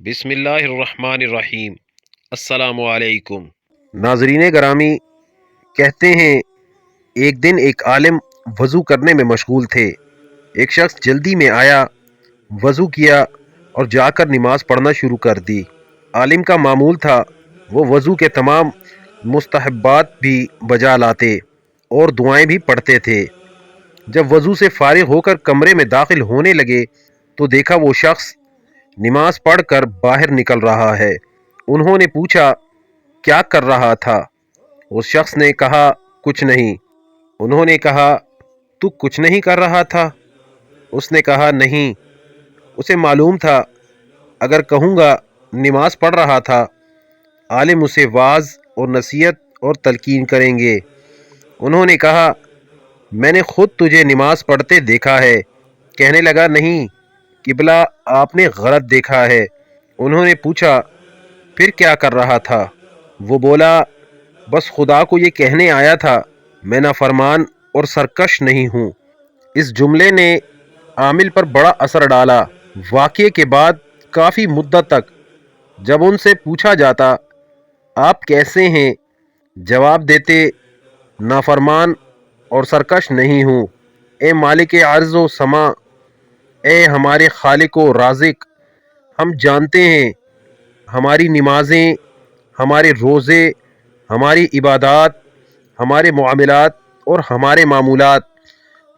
بسم اللہ الرحمن الرحیم۔ السلام علیکم ناظرین گرامی، کہتے ہیں ایک دن ایک عالم وضو کرنے میں مشغول تھے۔ ایک شخص جلدی میں آیا، وضو کیا اور جا کر نماز پڑھنا شروع کر دی۔ عالم کا معمول تھا وہ وضو کے تمام مستحبات بھی بجا لاتے اور دعائیں بھی پڑھتے تھے۔ جب وضو سے فارغ ہو کر کمرے میں داخل ہونے لگے تو دیکھا وہ شخص نماز پڑھ کر باہر نکل رہا ہے۔ انہوں نے پوچھا کیا کر رہا تھا؟ اس شخص نے کہا کچھ نہیں۔ انہوں نے کہا تو کچھ نہیں کر رہا تھا؟ اس نے کہا نہیں۔ اسے معلوم تھا اگر کہوں گا نماز پڑھ رہا تھا، عالم اسے واعظ اور نصیحت اور تلقین کریں گے۔ انہوں نے کہا میں نے خود تجھے نماز پڑھتے دیکھا ہے۔ کہنے لگا نہیں قبلہ، آپ نے غلط دیکھا ہے۔ انہوں نے پوچھا پھر کیا کر رہا تھا؟ وہ بولا بس خدا کو یہ کہنے آیا تھا میں نافرمان اور سرکش نہیں ہوں۔ اس جملے نے عامل پر بڑا اثر ڈالا۔ واقعے کے بعد کافی مدت تک جب ان سے پوچھا جاتا آپ کیسے ہیں، جواب دیتے نافرمان اور سرکش نہیں ہوں۔ اے مالک ارض و سما، اے ہمارے خالق و رازق، ہم جانتے ہیں ہماری نمازیں، ہمارے روزے، ہماری عبادات، ہمارے معاملات اور ہمارے معمولات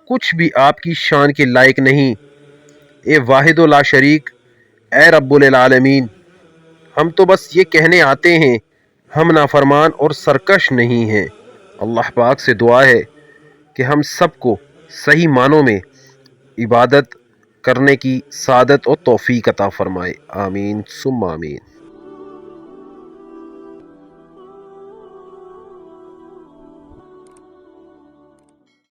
کچھ بھی آپ کی شان کے لائق نہیں۔ اے واحد و لا شریک، اے رب العالمین، ہم تو بس یہ کہنے آتے ہیں ہم نافرمان اور سرکش نہیں ہیں۔ اللہ پاک سے دعا ہے کہ ہم سب کو صحیح معنوں میں عبادت کرنے کی سعادت اور توفیق عطا فرمائے۔ آمین ثم آمین۔